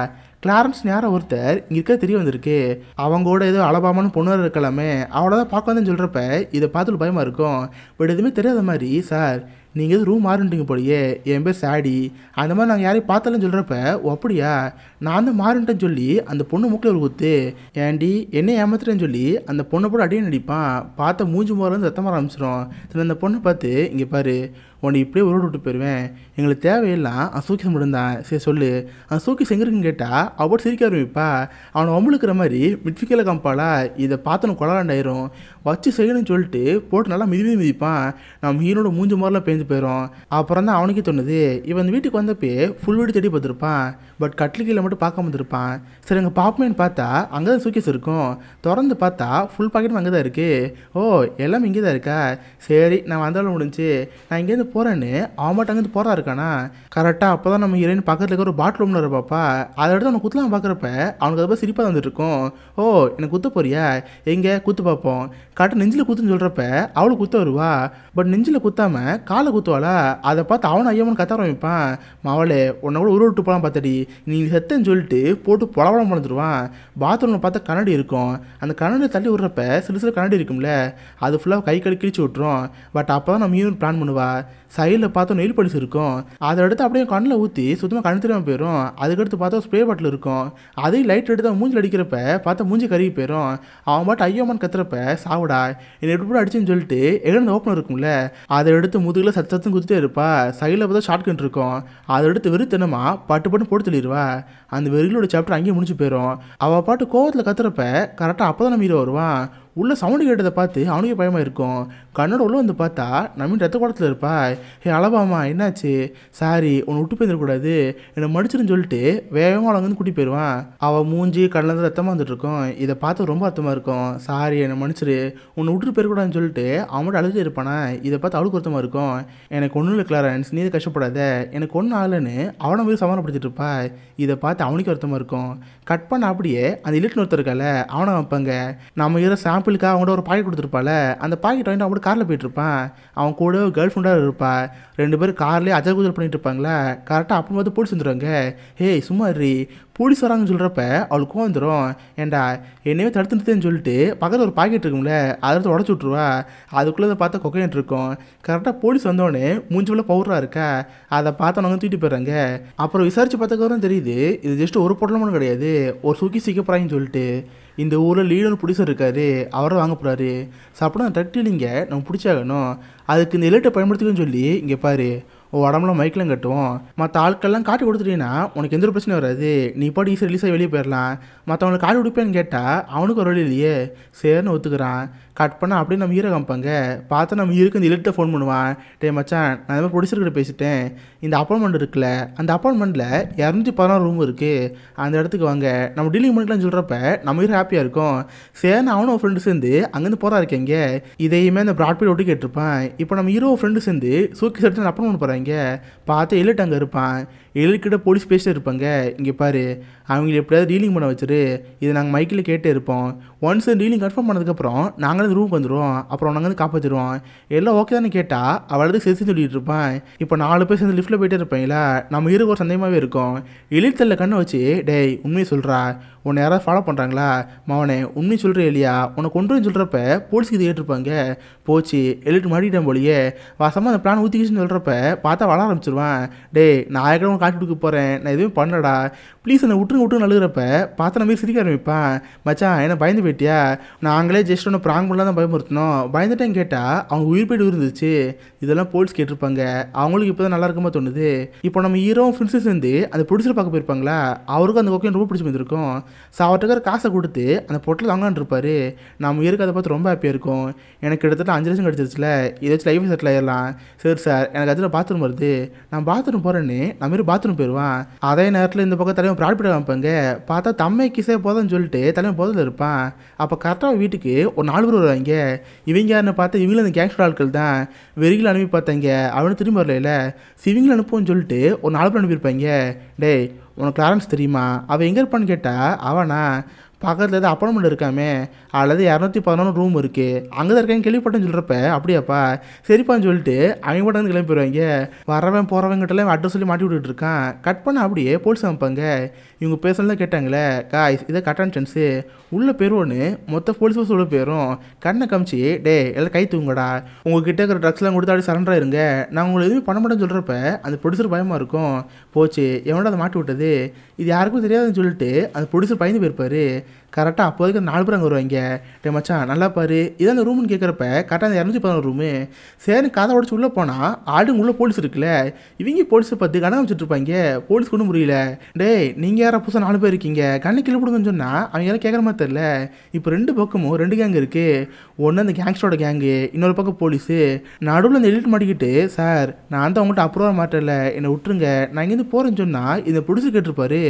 கிளாரன்ஸ் யாரோ ஒருத்தர் இங்கே இருக்க தெரிய வந்திருக்கு, அவங்களோட ஏதோ அலபாமான பொண்ணு இருக்கலாமே, அவளை தான் பார்க்க வந்தேன்னு சொல்கிறப்ப இதை பார்த்துட்டு பயமாக இருக்கும். பட் எதுவுமே தெரியாத மாதிரி, சார் நீங்கள் எதுவும் ரூம் மாறுன்ட்டீங்க போலியே, என் பேர் சாடி, அந்த மாதிரி நாங்கள் யாரையும் பார்த்தலன்னு சொல்கிறப்ப, ஓ அப்படியா, நான் தான் மாறுன்ட்டேன்னு சொல்லி அந்த பொண்ணு மூக்கில் ஒரு குத்து, ஏண்டி என்ன ஏமாத்துறேன்னு சொல்லி அந்த பொண்ணை போட்டு அடியே நடிப்பான். பார்த்த மூஞ்சி மோரிலேருந்து ரத்தமாக ஆரம்பிச்சிடும். சரி அந்த பொண்ணை பார்த்து, இங்கே பாரு உன்னை இப்படியே உருவ விட்டு போயிடுவேன், எங்களுக்கு தேவையெல்லாம் சூக்கிஸ் மட்டும்தான், சரி சொல்லு அந்த சூக்கிஸ் எங்கே இருக்குன்னு கேட்டால் அவள் சிரிக்க ஆரம்பிப்பா. அவனை ஒம்பளுக்கிற மாதிரி மிட்ஃபிக்கில் காமிப்பாளா. இதை பார்த்து நம்ம கொலாண்டாயிரும். வச்சு செய்யணும்னு சொல்லிட்டு போட்டு நல்லா மிதிப்பான். நம்ம ஹீரோட மூஞ்சி மாதிரிலாம் பேஞ்சு போயிடும். அப்புறம் தான் அவனுக்கே தோணுது, இவன் இந்த வீட்டுக்கு வந்தப்பே ஃபுல் வீடு தேடி பார்த்துருப்பான், பட் கட்லிக்கையில் மட்டும் பார்க்காம வந்துருப்பான். சரி அங்கே பார்ப்போமேன்னு பார்த்தா அங்கே தான் சூக்கிஸ் இருக்கும். திறந்து பார்த்தா ஃபுல் பாக்கெட்டும் அங்கே தான் இருக்குது. ஓ எல்லாமே இங்கே தான் இருக்கா, சரி நான் வந்தாலும் முடிஞ்சு நான் இங்கேருந்து போகிறேன்னு அவன் மட்டும் அங்கேருந்து போகிறா இருக்கானா. கரெக்டாக அப்போ தான் நம்ம ஹீரோயின் பக்கத்தில் இருக்க ஒரு பாட்டில் ரூமில் இருப்பாப்பா. அதை எடுத்து அவனை குத்தலாம் பார்க்குறப்ப அவனுக்கு அதை சிரிப்பாக வந்துட்டு இருக்கும். ஓ எனக்கு குத்த போறியா, எங்கே குத்து பார்ப்போம், கரெக்டாக நெஞ்சில் குத்துன்னு சொல்கிறப்ப அவளுக்கு குத்த வருவா. பட் நெஞ்சில் குத்தாமல் காலை குத்துவாளா. அதை பார்த்து அவனை ஐயம்மன் கத்த ஆரம்பிப்பான். மாவளே உன்னை கூட உருவிட்டு போகலாம் பார்த்தடி, நீ செத்தன்னு சொல்லிட்டு போட்டு பொலவளம் பண்ணிடுவான். பாத்ரூமில் பார்த்தா கண்ணாடி இருக்கும். அந்த கண்ணாடி தள்ளி விடுறப்ப சில கண்ணாடி இருக்கும்ல, அது ஃபுல்லாக கை கிழிச்சு விட்டுரும். பட் அப்போ தான் நம்ம ஹீரோயின் பிளான் பண்ணுவா. சைடில் பார்த்தா நெயில் பாலிஷ் இருக்கும், அதை எடுத்து அப்படியே கண்ணில் ஊற்றி சுத்தமாக கண் தெரியாமல் போயிடும். அதுக்கடுத்து பார்த்தா ஸ்ப்ரே பாட்டில் இருக்கும், அதையும் லைட் எடுத்து அவன் மூஞ்சில் அடிக்கிறப்ப பார்த்தா மூஞ்சி கருகி போயிடும். அவன் பாட்டு ஐயோமான்னு கத்துறப்ப, சாவுடா என்னை எப்படி கூட அடிச்சுன்னு சொல்லிட்டு எங்கே ஓப்பன் இருக்கும்ல, அதை எடுத்து முதுகில் சத்தம் குத்திட்டே இருப்பா. சைடில் பார்த்தா ஷார்ட்கன் இருக்கும், அதை எடுத்து வெறுத்தனமா பட்டு போட்டு தள்ளிடுவா. அந்த வெறிகளோட சாப்டர் அங்கேயே முடிஞ்சு போயிடும். அவள் பாட்டு கோவத்தில் கத்துறப்ப கரெக்டாக அப்போ தான் நம்ம ஹீரோ வருவான். உள்ள சவுண்டு கேட்டதை பார்த்து அவனுக்கே பயமாக இருக்கும். கண்ணோட உள்ள வந்து பார்த்தா நம்ம ரத்த குடத்தில் இருப்பா. ஹே அளவாமா என்னாச்சு, சாரி உன்னை விட்டு போயிருக்கூடாது, என்னை மடிச்சிருன்னு சொல்லிட்டு வேகமாக அவளை வந்து கூட்டி போயிடுவான். அவள் மூஞ்சி கடலேருந்து ரத்தமாக வந்துட்டு இருக்கும். இதை பார்த்து ரொம்ப அர்த்தமாக இருக்கும். சாரி என்னை மன்னிச்சிரு, உன்னை விட்டுட்டு போயிருக்கூடாதுன்னு சொல்லிட்டு அவன் மட்டும் அழுதுட்டு இருப்பானா. இதை பார்த்து அவளுக்கு வருத்தமாக இருக்கும். எனக்கு ஒன்றும் இல்லை கிளாரன்ஸ், நீ கஷ்டப்படாத, எனக்கு ஒன்றும் ஆகலைன்னு அவனை போய் சமாளப்படுத்திட்டு இருப்பா. இதை பார்த்து அவனுக்கு வருத்தமாக இருக்கும். கட் பண்ண அப்படியே அந்த இலிட்னு ஒருத்தர் இருக்கால அவனை வைப்பாங்க. நம்ம இருக்கிற சாம்பிளுக்காக அவங்கள்ட்ட ஒரு பாக்கெட் கொடுத்துருப்பால, அந்த பாக்கெட் வாங்கிட்டு அவன் காரில் போயிட்டு இருப்பான். அவன் கூட கேர்ள் ஃப்ரெண்டாக இருப்பா. 2 பேரும் கார்லேயே அஜல் குஜல் பண்ணிட்டு இருப்பாங்களா. கரெக்டாக அப்போ பார்த்து போலீஸ் வந்துடுவாங்க. ஹேய் சும்மா ரீ போலீஸ் வராங்கன்னு சொல்கிறப்ப அவளுக்கு கோவம் வந்துடும். ஏண்டா என்னையே தடுத்து நிறுத்தேன்னு சொல்லிட்டு பக்கத்தில் ஒரு பாக்கெட் இருக்கும்ல, அதை எடுத்து உடச்சி விட்ருவா. அதுக்குள்ளே பார்த்தா கொக்கைன் இருக்கும். கரெக்டாக போலீஸ் வந்தோடனே மூஞ்சி உள்ள பவுடராக இருக்கா, அதை பார்த்து அவங்க தூக்கிட்டு போயிடுறாங்க. அப்புறம் விசாரிச்சு பார்த்ததுக்கப்புறம் தெரியுது இது ஜஸ்ட் ஒரு பொட்டலம் மட்டும் கிடையாது, ஒரு சுக்கி சிக்க போகிறாங்கன்னு சொல்லிட்டு. இந்த ஊரில் லீடர் ப்ரொடியூசர் இருக்காரு, அவரை வாங்க போகிறாரு. சாப்பிட ட்ரக் டீலிங்க நம்ம பிடிச்சாகணும், அதுக்கு இந்த எலிட்டை பயன்படுத்திக்கன்னு சொல்லி இங்கே பாரு உடம்புல மைக்கெலாம் கட்டுவோம், மற்ற ஆட்கள்லாம் காட்டி கொடுத்துட்டீங்கன்னா உனக்கு எந்த ஒரு பிரச்சனையும் வராது, நீ பாட்டு ஈஸியாக ரிலீஸாக வெளியே போயிடலாம். மற்றவங்களை காட்டி கொடுப்பேன்னு கேட்டால் அவனுக்கு ஒரு வழி இல்லையே, சரின்னு ஒத்துக்கிறான். கட் பண்ணால் அப்படியே நம்ம ஹீரோ காமிப்பாங்க. பார்த்தா நம்ம ஹீரோக்கு இந்த எலிட்டை ஃபோன் பண்ணுவான். டே மச்சான் நான் இந்த மாதிரி ப்ரொடியூசர்கிட்ட பேசிட்டேன், இந்த அப்பார்ட்மெண்ட் இருக்குல்ல, அந்த அப்பார்ட்மெண்ட்டில் 216 ரூம் இருக்குது, அந்த இடத்துக்கு வாங்க நம்ம டீலிங் பண்ணிக்கலாம்னு சொல்கிறப்ப நம்ம ஹீரோ ஹாப்பியாக இருக்கும். சரின்னு அவனும் ஃப்ரெண்டு சேர்ந்து அங்கேருந்து போகிறா இருக்கேங்க. இதையுமே அந்த ப்ராட்பீட் ஒட்டி கேட்டிருப்பான். இப்போ நம்ம ஹீரோ ஃப்ரெண்டு சேர்ந்து சூக்கி எடுத்து அப்பார்ட்மெண்ட் போகிறாங்க. பார்த்து எலிட் அங்கே இருப்பான். எலிட்கிட்ட போலீஸ் பேசிட்டு இருப்பாங்க. இங்கே பாரு அவங்கள எப்படியாவது டீலிங் பண்ண வச்சுரு, இதை நாங்கள் மைக்கில் கேட்டே இருப்போம். ஒன்ஸ் டீலிங் கன்ஃபார்ம் பண்ணதுக்கப்புறம் நாங்களே அந்த ரூமுக்கு வந்துடுவோம், அப்புறம் நாங்கள் வந்து காப்பாற்றிடுவோம். எல்லாம் ஓகே தானே கேட்டால் அவளுக்கு சேர்த்து சொல்லிட்டு இருப்பான். இப்போ 4 பேர் சேர்ந்து லிஃப்ட்டில் போயிட்டே இருப்பாங்களா, நம்ம ஹீரோக்கு ஒரு சந்தேகமாகவே இருக்கும். எலிட் தள்ள கண்ணை வச்சு டேய் உண்மையை சொல்கிறா, உன்னை யாராவது ஃபாலோ பண்ணுறாங்களா, மவனே உண்மையை சொல்கிற இல்லையா, உன்னை கொண்டுன்னு சொல்கிறப்ப போலீஸுக்கு இது கேட்டிருப்பாங்க. போச்சு எலிட் மாட்டிக்கிட்டேன் போலியே, வாசமாக அந்த பிளான் ஊற்றிக்கிச்சுன்னு சொல்கிறப்ப பார்த்தா வளர ஆரம்பிச்சிருவான். டேய் நான் ஏற்கனவே காட்டி கொடுக்க போகிறேன், நான் எதுவும் பண்ணடா, ப்ளீஸ் என்னை விட்டுருங்க அழுகிறப்ப பார்த்தா நம்ம சிரிக்க ஆரம்பிப்பான். மச்சான் என்ன பயந்து போயிட்டியா, நாங்களே ஜஸ்ட் ஒன்று ப்ராங்க் பண்ணலாம் தான் பயமுறுத்தணும், பயந்துட்டேன்னு கேட்டால் அவங்க உயிர் போய்ட்டு இருந்துச்சு. இதெல்லாம் போலீஸ் கேட்டிருப்பாங்க, அவங்களுக்கு இப்போ தான் நல்லா இருக்குமா தோணுது. இப்போ நம்ம ஹீரோ ஃப்ரெண்ட்ஸு சேர்ந்து அந்த ப்ரொடியூசர் பார்க்க போயிருப்பாங்களா, அவருக்கும் அந்த கொக்கையும் ரொம்ப பிடிச்சி வந்துருக்கும். ஸோ அவர்கிட்ட காசை கொடுத்து அந்த பொட்டில் வாங்கலான்னு இருப்பார். நம்ம ஹீரோக்கு அதை பார்த்து ரொம்ப ஹாப்பியாக இருக்கும். எனக்கு கிட்டத்தட்ட 5 லட்சம் கிடச்சிருச்சுல, இதை வச்சு லைஃப் செட்டில் ஆயிடலாம். சரி சார் எனக்கு அதில் பாத்ரூம் வருது, நான் பாத்ரூம் போகிறேன்னு நம்ம ஹீரோ பாத்ரூம் போயிடுவான். அதே நேரத்தில் இந்த பக்கம் தலைவன் ப்ராட் பண்ண வைப்பாங்க. பார்த்தா தம்மை கிசே போதும்னு சொல்லிட்டு தலைவன் போதில் இருப்பான். அப்போ கரெக்டாக வீட்டுக்கு ஒரு 4 பேர் வருவாங்க. இவங்க யாருன்னு பார்த்தா இவங்களும் அந்த கேங்ஸ்டர் ஆட்கள் தான். வெறிகள் அனுப்பி பார்த்தாங்க, அவனு திரும்ப வரல. சிவிங்கில் அனுப்புவோன்னு சொல்லிட்டு ஒரு 4 பேர் அனுப்பியிருப்பாங்க. டேய் உனக்கு கிளாரன்ஸ் தெரியுமா, அவன் எங்கே இருப்பான்னு கேட்டால் அவனா பக்கத்தில் ஏதாவது அப்பார்ட்மெண்ட் இருக்காமே, அல்லது 211 ரூம் இருக்குது, அங்கே தான் இருக்காங்க கேள்விப்பட்டேன்னு சொல்கிறப்ப அப்படியாப்பா சரிப்பான்னு சொல்லிட்டு அவங்க மட்டும் வந்து கிளம்பி போயிடுவாங்க. வரவன் போகிறவங்கிட்டலாம் அட்ரஸ் சொல்லி மாட்டி விட்டுட்டு இருக்கான். கட் பண்ண அப்படியே போலீஸ் அமைப்பாங்க. இவங்க பேசலாம் கேட்டாங்களே, காய்ஸ் இதை கட்டான சான்ஸு உள்ளே போயிடுவோன்னு மொத்த போலீஸ் பஸ் உள்ளே போயிடும். கண்ணை காமிச்சு டே எல்லாம் கை தூங்கடா, உங்ககிட்ட இருக்கிற ட்ரக்ஸ்லாம் கொடுத்து அப்படி சரண்டராக இருங்க, நான் உங்களை எதுவுமே பண்ண மாட்டேன்னு சொல்கிறப்ப அந்த ப்ரொடியூசர் பயமாக இருக்கும். போச்சு எவனோட அதை மாட்டி விட்டது, இது யாருக்கும் தெரியாதுன்னு சொல்லிட்டு அந்த ப்ரொடியூசர் பயந்து போயிருப்பார். கரெக்டாக அப்போதைக்கு அந்த 4 பேர் அங்கே வருவாங்க. டே மச்சான் நல்லா பாரு இதான் அந்த ரூம்னு கேட்குறப்ப கரெக்டாக அந்த 211 ரூமு. சரி கதை உடச்சு உள்ளே போனால் ஆடுங்க உள்ளே போலீஸ் இருக்குல்ல, இவங்க போலீஸை பார்த்து கண்ணை வச்சுட்டு இருப்பாங்க. போலீஸ் ஒன்றும் புரியல. டேய் நீங்கள் யாரை புதுசாக 4 பேர் இருக்கீங்க, கண்ணை கீழே போடுங்கன்னு சொன்னால் அவங்க யாரும் கேட்குற மாதிரி தெரில. இப்போ 2 பக்கமும் 2 கேங் இருக்குது. ஒன்று அந்த கேங்ஸ்டரோட கேங்கு, இன்னொரு பக்கம் போலீஸு. நடுவில் அந்த எடிட் மாட்டிக்கிட்டு சார் நான் தான் அவங்கள்ட்ட அப்ரூவாக மாட்டல, என்னை விட்டுருங்க நான் இங்கேருந்து போகிறேன்னு சொன்னால் இந்த ப்ரொடியூசர் கேட்டிருப்பாரு.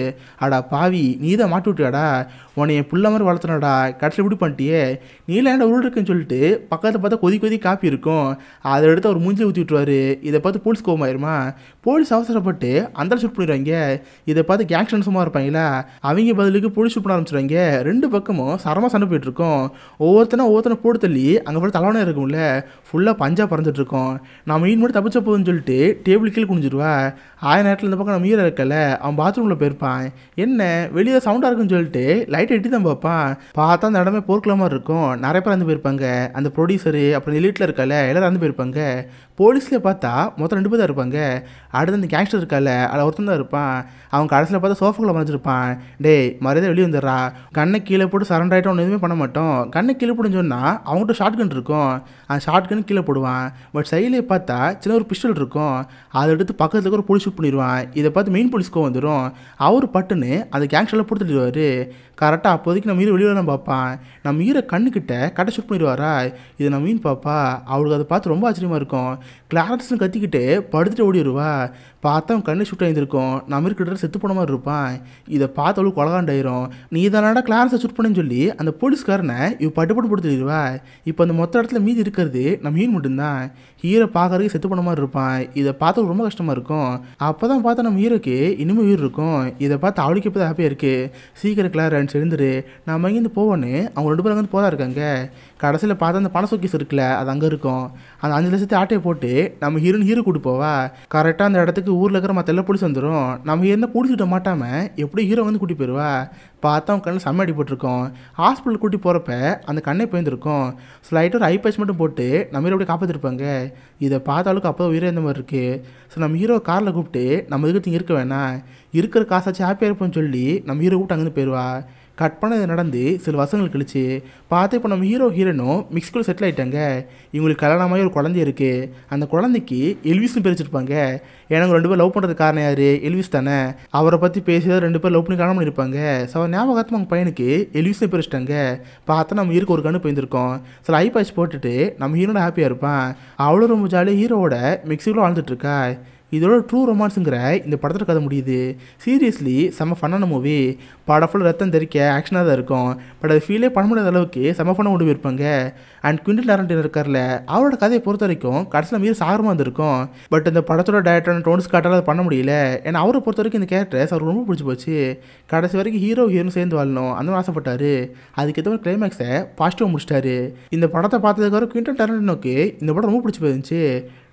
அடா பாவி நீ தான் மாட்டி விட்டியாடா, உன்னை என் புள்ள மாதிரி வளர்த்துனடா, கடைசியில் இப்படி பண்ணிட்டியே, நீலாம் ஏன்டா உருள் இருக்குன்னு சொல்லிட்டு பக்கத்தில் பார்த்தா கொதி காப்பி இருக்கும், அதை எடுத்து அவர் மூஞ்சில் ஊற்றி விட்டுருவாரு. இதை பார்த்து போலீஸ் கோவமாயிருமா, போலீஸ் அவசரப்பட்டு அந்த ஷூட் பண்ணிடுவாங்க. இதை பார்த்து கேங்ஸ்டர் சும்மா இருப்பாங்களா, அவங்க பதிலுக்கு போலீஸ் ஷூட் பண்ண ஆரம்பிச்சிடுவாங்க. 2 பக்கமும் சரமாக சண்டை போயிட்டு இருக்கோம். ஒவ்வொருத்தனை போட்டு தள்ளி அங்கே போய் தலைவனே இருக்கும்ல, ஃபுல்லாக பஞ்சா பறந்துட்டு இருக்கோம். நம்ம மீன் மட்டும் தப்பிச்ச போகுதுன்னு சொல்லிட்டு டேபிள் கீழே குனிஞ்சிருவா. நேரத்தில் இந்த பக்கம் நம்ம ஹீரோ இருக்கல, அவன் பாத்ரூமில் போயிருப்பான். என்ன வெளியே சவுண்டாக இருக்குன்னு சொல்லிட்டு லைட் எட்டி தான் பார்ப்பான். பார்த்தா அந்த இடமே போர்க்கில் மாதிரி இருக்கும். நிறைய பேர் வந்து போயிருப்பாங்க. அந்த ப்ரொடியூசரு அப்புறம் எலிட்டில் இருக்கல எல்லோரும் வந்து போயிருப்பாங்க. போலீஸ்லேயே பார்த்தா மொத்தம் 2 பேர் தான் இருப்பாங்க. அடுத்து அந்த கேங்ஸ்டர் இருக்கல அதில் ஒருத்தன் தான் இருப்பான். அவன் கடைசியில் பார்த்தா சோஃபாக்குள்ள மறைஞ்சிருப்பான். டேய் மரியாதை வெளியே வந்துடுறா, கண்ணை கீழே போட்டு சரண்டர் ஆகிட்டு ஒன்று எதுவுமே பண்ண மாட்டோம், கண்ணை கீழே போடுன்னு சொன்னால் அவங்ககிட்ட ஷார்ட் கன் இருக்கும். அந்த ஷார்ட் கன் கீழே போடுவான். பட் சைட்லேயே பார்த்தா சின்ன ஒரு பிஸ்டல் இருக்கும். அதை எடுத்து பக்கத்தில் ஒரு போலீஸ் ஷூட் பண்ணிடுவான். இதை பார்த்து மெயின் போலீஸ்க்கு வந்துடும். அவர் பட்டுன்னு அந்த கேங்ஸ்டரில் போட்டு தள்ளிடுவார். கரெக்டாக அப்போதைக்கு நம்ம ஹீரோ வெளியே தான் பார்ப்பான். நம்ம ஹீரோ கண்ணுக்கிட்ட கட்டை ஷூட் பண்ணிடுவாரா, இது நம்ம மீன் பாப்பா. அவளுக்கு அதை பார்த்து ரொம்ப ஆச்சரியமாக இருக்கும். கிளாரன்ஸ்னு கத்திக்கிட்டு படுத்துட்டு ஓடிடுவா. பார்த்தா அவன் கண்ணு ஷூட் ஆகியிருக்கும். நம்ம இருக்கிற செத்து போன மாதிரி இருப்பான். இதை பார்த்து அவளுக்கு கொலகாண்டாயிரும். நீ தானடா கிளாரன்ஸை ஷூட் பண்ணேன்னு சொல்லி அந்த போலீஸ்காரனை இவ பட்டு படுத்துடுவா. இப்போ அந்த மொத்த இடத்துல மீதி இருக்கிறது நம்ம ஹீரோ மட்டும்தான். ஹீரோ பார்க்கறதுக்கு செத்து போன மாதிரி இருப்பான். இதை பார்த்து ரொம்ப கஷ்டமாக இருக்கும். அப்போ தான் பார்த்தா நம்ம ஹீரோக்கு இன்னுமே உயிர் இருக்கும். இதை பார்த்து அவளுக்கு இப்போ தான் ஹாப்பியாக இருக்குது. சீக்கிரம் கிளாரன்ஸ் எழுந்துரு, நம்ம இங்கேருந்து போவோன்னு அவங்க 2 பேரும் அங்கேருந்து போதா இருக்காங்க. கடைசியில் பார்த்தா அந்த பண சோக்கீஸ் இருக்குல்ல அது அங்கே இருக்கும். அந்த 5 லட்சத்தை ஆட்டையை போட்டு நம்ம ஹீரோ கூட்டு போவா. கரெக்டாக அந்த இடத்துக்கு ஊரில் இருக்கிற மற்ற எல்லா போலீஸ் வந்துடும். நம்ம இருந்தால் பிடிச்சிட்ட மாட்டாமல் எப்படி ஹீரோ வந்து கூட்டி போயிடுவா. பார்த்தா அவன் கண்ணில் செம்ம அடிபட்டிருக்கோம். ஹாஸ்பிட்டல் கூட்டி போகிறப்ப அந்த கண்ணை போயிருந்துருக்கும். ஸ்லைட்டாக ஒரு ஐ பேட்ச் மட்டும் போட்டு நம்ம ஹீரோ அப்படியே காப்பாற்றிருப்பாங்க. இதை பார்த்தாலுக்கு அப்போ உயிரே இந்த மாதிரி இருக்குது. ஸோ நம்ம ஹீரோ காரில் கூப்பிட்டு நம்ம இதுக்கு இருக்க வேணாம், இருக்கிற காசாச்சு ஹாப்பியாக இருப்போம்னு சொல்லி நம்ம ஹீரோ கூப்பிட்டு அங்கேருந்து போயிடுவா. கட் பண்ணது நடந்து சில வருஷங்கள் கழிச்சு பார்த்து இப்போ நம்ம ஹீரோனும் மிக்ஸ்குள்ளே செட்டில் ஆகிட்டாங்க. இவங்களுக்கு கல்யாணமாகி ஒரு குழந்தை இருக்குது. அந்த குழந்தைக்கு எல்விஸ்னு பேர் வச்சிருப்பாங்க. எனக்கு 2 பேர் லவ் பண்ணுறதுக்கு காரணம் யார், எல்விஸ் தானே. அவரை பற்றி பேசியதாக 2 பேர் லவ் பண்ணி கல்யாணம் பண்ணியிருப்பாங்க. ஸோ அவர் ஞாபகத்தில் அவங்க பையனுக்கு எல்விஸ்னு பேர் வச்சிட்டாங்க. பார்த்தா நம்ம ஹீரோக்கு ஒரு கண்ணு போயிருந்திருக்கோம். சில ஐ பேட்ச் போட்டுட்டு நம்ம ஹீரோட ஹாப்பியாக இருப்பான். அவ்வளோ ரொம்ப ஜாலியாக ஹீரோவோட மிக்ஸிக்குள்ளே வாழ்ந்துட்டுருக்கா. இதோட ட்ரூ ரொமான்ஸுங்கிற இந்த படத்தில் கதை முடியுது. சீரியஸ்லி செம்ம ஃபன்னான மூவி. படம் ஃபுல் ரத்தம் தெரிக்க ஆக்ஷனாக தான் இருக்கும். பட் அது ஃபீலே பண்ண முடியாத அளவுக்கு செம்ம ஃபன்னாக கொண்டு போயிருப்பாங்க. அண்ட் குவிண்டன் டாரன்டினோ இருக்கார்ல, அவரோட கதையை பொறுத்த வரைக்கும் கடைசியில் மீறி சாகரமாக இருந்திருக்கும். பட் இந்த படத்தோட டேரக்டர் டோன் ஸ்காட்டால் அதை பண்ண முடியல. ஏன்னா அவரை பொறுத்த வரைக்கும் இந்த கேரக்டர்ஸ் அவருக்கு ரொம்ப பிடிச்சி போச்சு. கடைசி வரைக்கும் ஹீரோன்னு சேர்ந்து வாழணும் அந்த மாதிரி ஆசைப்பட்டார். அதுக்கேற்ற மாதிரி கிளைமேக்ஸை பாசிட்டிவாக முடிச்சிட்டாரு. இந்த படத்தை பார்த்ததுக்கப்புறம் குவிண்டன் டாரன்டினோக்கு இந்த படம் ரொம்ப பிடிச்சி போயிருந்துச்சு.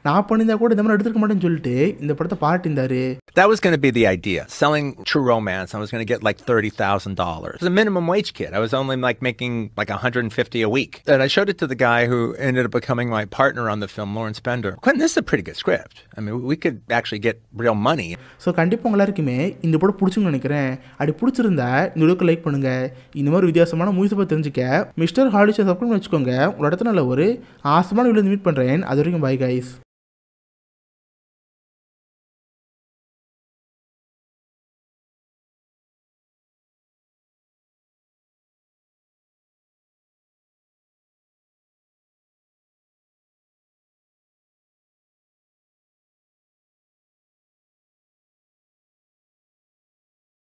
நான் பண்ணியிருந்தா கூட இந்த மாதிரி எடுத்துருக்க மாட்டேன்னு சொல்லிட்டு இந்த படத்தை பாராட்டியிருந்தாரு. That was going to be the idea. Selling True Romance, I was going to get like $30,000. As a minimum wage kid, I was only like making like $150 a week. And I showed it to the guy who ended up becoming my partner on the film, Lawrence Bender. Quentin, this is a pretty good script. I mean, we could actually get real money. So கண்டிப்பாக உங்க எல்லாருக்குமே இந்த படம் பிடிச்சுன்னு நினைக்கிறேன். அப்படி பிடிச்சிருந்தா இந்த வீடியோக்கு லைக் பண்ணுங்க. இந்த மாதிரி வித்தியாசமான மூவிஸை பற்றி தெரிஞ்சுக்க மிஸ்டர் ஹாலிஷை சப்ஸ்கிரைப் பண்ணி வச்சுக்கோங்க. உங்களோட இடத்துல நல்ல ஒரு ஆசமான வீடியோ மீட் பண்ணுறேன். அது வரைக்கும் பை கைஸ்.